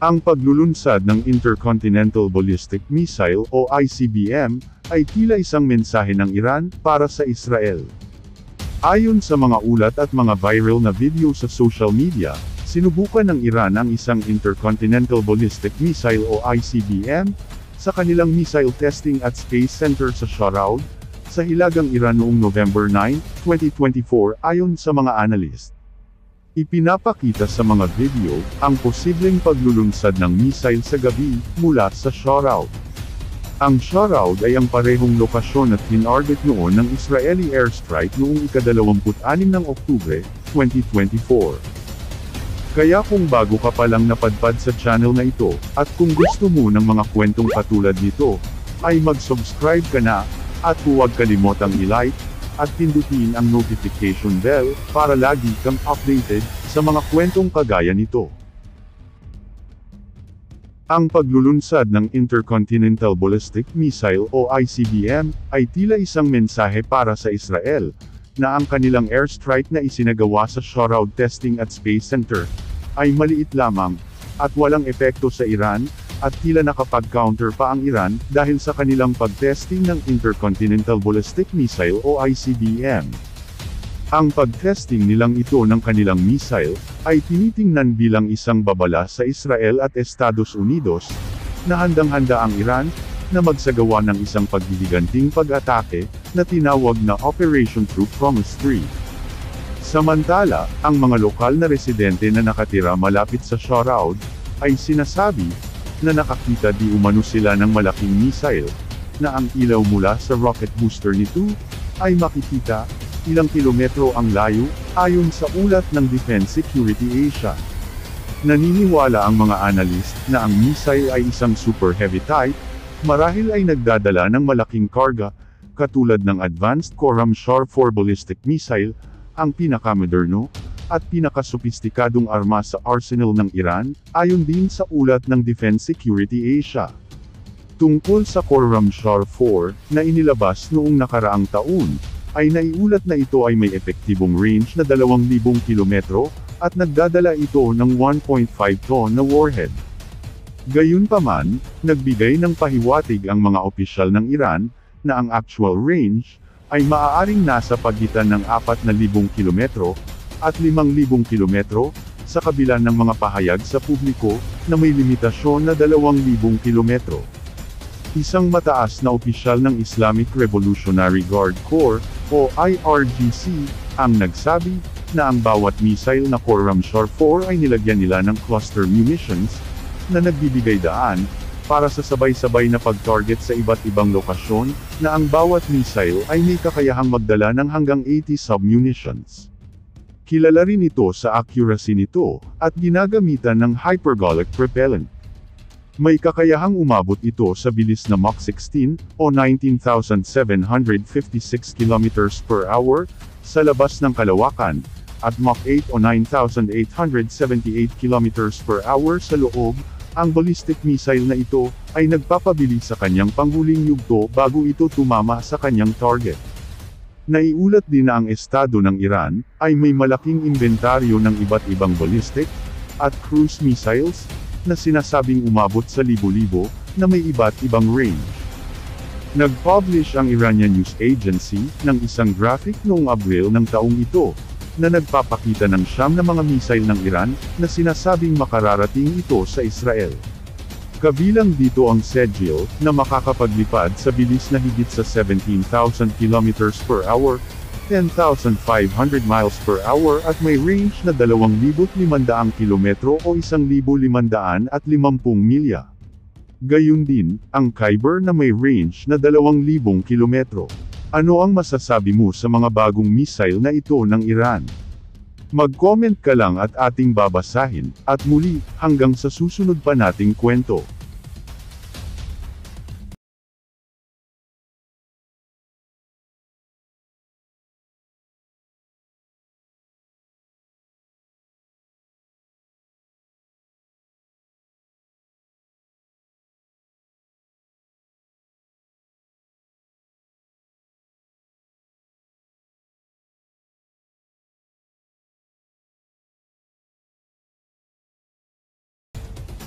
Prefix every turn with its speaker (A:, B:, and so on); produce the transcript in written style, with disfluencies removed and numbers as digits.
A: Ang paglulunsad ng Intercontinental Ballistic Missile o ICBM ay tila isang mensahe ng Iran para sa Israel. Ayon sa mga ulat at mga viral na video sa social media, sinubukan ng Iran ang isang Intercontinental Ballistic Missile o ICBM sa kanilang missile testing at Space Center sa Sharaud, sa Hilagang Iran noong November 9, 2024 ayon sa mga analyst. Ipinapakita sa mga video ang posibleng paglulunsad ng missile sa gabi mula sa Sharaud. Ang Sharaud ay ang parehong lokasyon at tinarget noon ng Israeli airstrike noong ika-26 ng Oktubre, 2024. Kaya kung bago ka pa lang napadpad sa channel na ito, at kung gusto mo ng mga kwentong katulad nito, ay mag-subscribe ka na, at huwag kalimotang i-like, at pindutin ang notification bell, para lagi kang updated, sa mga kwentong kagaya nito. Ang paglulunsad ng Intercontinental Ballistic Missile o ICBM, ay tila isang mensahe para sa Israel, na ang kanilang airstrike na isinagawa sa Sharaud Testing at Space Center, ay maliit lamang, at walang epekto sa Iran, at tila nakapag-counter pa ang Iran, dahil sa kanilang pag-testing ng Intercontinental Ballistic Missile o ICBM. Ang pag-testing nilang ito ng kanilang missile, ay tinitingnan bilang isang babala sa Israel at Estados Unidos, na handang-handa ang Iran, na magsagawa ng isang paghihiganting pag-atake, na tinawag na Operation True Promise 3. Samantala, ang mga lokal na residente na nakatira malapit sa Sharaud, ay sinasabi, na nakakita di umano sila ng malaking missile, na ang ilaw mula sa rocket booster nito, ay makikita, ilang kilometro ang layo, ayon sa ulat ng Defense Security Asia. Naniniwala ang mga analyst, na ang missile ay isang super heavy type, marahil ay nagdadala ng malaking karga, katulad ng Advanced Khorramshahr 4 ballistic missile, ang pinakamoderno, at pinakasopistikadong arma sa arsenal ng Iran, ayon din sa ulat ng Defense Security Asia. Tungkol sa Khorramshahr 4, na inilabas noong nakaraang taon, ay naiulat na ito ay may epektibong range na 2,000 kilometro, at nagdadala ito ng 1.5 ton na warhead. Gayunpaman, nagbigay ng pahiwatig ang mga opisyal ng Iran, na ang actual range, ay maaaring nasa pagitan ng 4,000 kilometro, at 5,000 kilometro, sa kabila ng mga pahayag sa publiko, na may limitasyon na 2,000 kilometro. Isang mataas na opisyal ng Islamic Revolutionary Guard Corps, o IRGC, ang nagsabi, na ang bawat missile na Khorramshahr 4 ay nilagyan nila ng cluster munitions, na nagbibigay daan, para sa sabay-sabay na pag-target sa iba't ibang lokasyon, na ang bawat missile ay may kakayahang magdala ng hanggang 80 submunitions. Kilala rin ito sa accuracy nito, at ginagamitan ng hypergolic propellant. May kakayahang umabot ito sa bilis na Mach 16, o 19,756 km per hour, sa labas ng kalawakan, at Mach 8 o 9,878 km per hour sa loob. Ang ballistic missile na ito, ay nagpapabilis sa kanyang panghuling yugto bago ito tumama sa kanyang target. Naiulat din na ang estado ng Iran, ay may malaking inventaryo ng iba't ibang ballistic, at cruise missiles, na sinasabing umabot sa libo-libo, na may iba't ibang range. Nag-publish ang Iranian News Agency, ng isang graphic noong Abril ng taong ito, na nagpapakita ng siyam na mga missile ng Iran, na sinasabing makararating ito sa Israel. Kabilang dito ang Sejil, na makakapaglipad sa bilis na higit sa 17,000 km per hour, 10,500 miles per hour at may range na 2,500 kilometro o 1,550 milya. Gayun din, ang Khyber na may range na 2,000 kilometro. Ano ang masasabi mo sa mga bagong missile na ito ng Iran? Mag-comment ka lang at ating babasahin, at muli, hanggang sa susunod pa nating kwento.